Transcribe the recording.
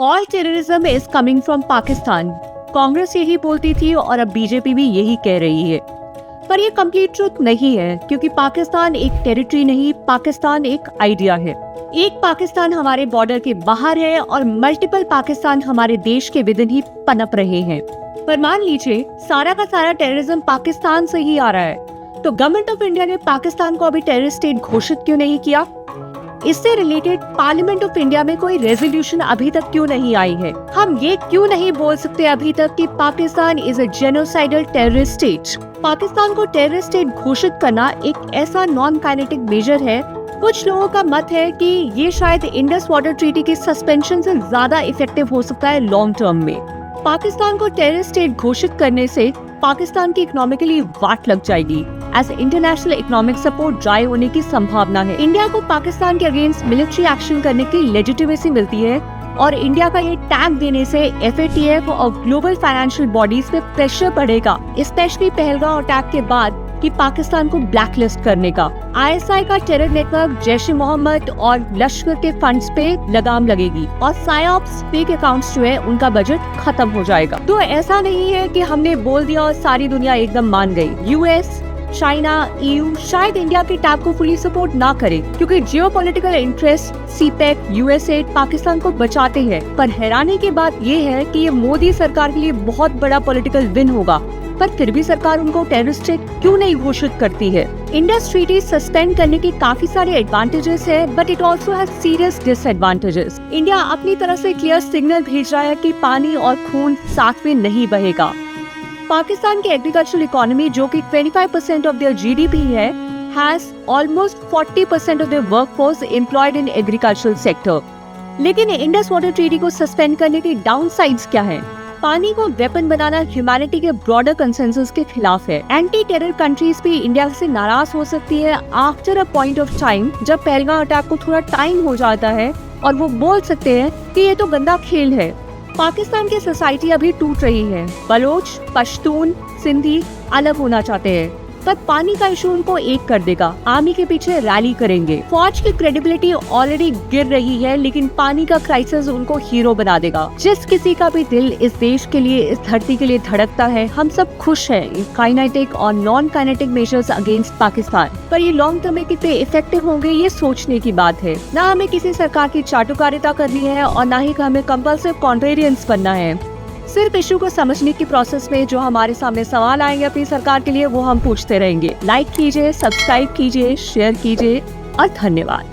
All terrorism is coming from Pakistan. Congress यही बोलती थी और अब बीजेपी भी यही कह रही है, पर ये कंप्लीट ट्रुथ नहीं है, क्योंकि पाकिस्तान एक टेरिटरी नहीं, पाकिस्तान एक आइडिया है। एक पाकिस्तान हमारे बॉर्डर के बाहर है और मल्टीपल पाकिस्तान हमारे देश के विदिन ही पनप रहे हैं। पर मान लीजिए सारा का सारा टेररिज्म पाकिस्तान से ही आ रहा है, तो गवर्नमेंट ऑफ इंडिया ने पाकिस्तान को अभी टेररिस्ट स्टेट घोषित क्यों नहीं किया? इससे रिलेटेड पार्लियामेंट ऑफ इंडिया में कोई रेजोल्यूशन अभी तक क्यों नहीं आई है? हम ये क्यों नहीं बोल सकते अभी तक कि Pakistan is a genocidal terrorist state? Pakistan को टेररिस्ट स्टेट घोषित करना एक ऐसा नॉन काइनेटिक मेजर है। कुछ लोगों का मत है कि ये शायद इंडस वाटर ट्रीटी की सस्पेंशन से ज्यादा इफेक्टिव हो सकता है लॉन्ग टर्म में। पाकिस्तान को टेररिस्ट स्टेट घोषित करने से पाकिस्तान की इकोनॉमिकली वाट लग जाएगी, as international economic support dry होने की संभावना है। इंडिया को पाकिस्तान के अगेंस्ट मिलिट्री एक्शन करने की लेजिटिमेसी मिलती है और इंडिया का ये टैग देने से FATF और ग्लोबल फाइनेंशियल बॉडीज पे प्रेशर बढ़ेगा, स्पेशली पहलगाम अटैक के बाद, कि पाकिस्तान को ब्लैकलिस्ट करने का। ISI का टेरर नेटवर्क, जैश ए मोहम्मद और लश्कर के फंड्स पे लगाम लगेगी और साइऑप्स फेक अकाउंट्स जो है उनका बजट खत्म हो जाएगा। तो ऐसा नहीं है कि हमने बोल दिया और सारी दुनिया एकदम मान गई। US, चाइना, EU शायद इंडिया के टैग को फुली सपोर्ट ना करे, क्योंकि geopolitical interest, CPEC, USA Pakistan को बचाते हैं। पर हैरानी की बात ये है कि ये मोदी सरकार के लिए बहुत बड़ा पॉलिटिकल विन होगा, पर फिर भी सरकार उनको टेररिस्ट स्टेट क्यों नहीं घोषित करती है? इंडस ट्रीटी सस्पेंड करने के काफी सारे एडवांटेजेस है, but it also has serious disadvantages. India अपनी तरफ से क्लियर सिग्नल भेज रहा है कि पानी और खून साथ में नहीं बहेगा। पाकिस्तान की एग्रीकल्चरल इकोनॉमी, जो कि 25% ऑफ देयर GDP है, has almost 40% of their workforce employed in agricultural sector. लेकिन इंडस वाटर ट्रीटी को सस्पेंड करने के डाउनसाइड्स क्या है? पानी को वेपन बनाना ह्यूमैनिटी के ब्रॉडर कंसेंसस के खिलाफ है। एंटी टेरर कंट्रीज भी इंडिया से नाराज हो सकती है after a point of time, जब पहलगाम अटैक को थोड़ा टाइम हो जाता है और वो बोल सकते हैं कि ये तो गंदा खेल है। पाकिस्तान की सोसाइटी अभी टूट रही है। बलोच, पश्तून, सिंधी अलग होना चाहते हैं, पर पानी का इशू उनको एक कर देगा। आर्मी के पीछे रैली करेंगे। फौज की क्रेडिबिलिटी ऑलरेडी गिर रही है, लेकिन पानी का क्राइसिस उनको हीरो बना देगा। जिस किसी का भी दिल इस देश के लिए, इस धरती के लिए धड़कता है, हम सब खुश हैं इन काइनेटिक और non kinetic measures against Pakistan. पर ये लॉन्ग टर्म में कितने इफेक्टिव होंगे, ये सोचने की बात है। ना हमें किसी सरकार की चाटुकारिता करनी है और ना ही हमें कंपल्सिव कॉन्ट्रेरियंस बनना है। सिर्फ इशू को समझने की प्रोसेस में जो हमारे सामने सवाल आएंगे अपनी सरकार के लिए, वो हम पूछते रहेंगे। लाइक कीजिए, सब्सक्राइब कीजिए, शेयर कीजिए और धन्यवाद।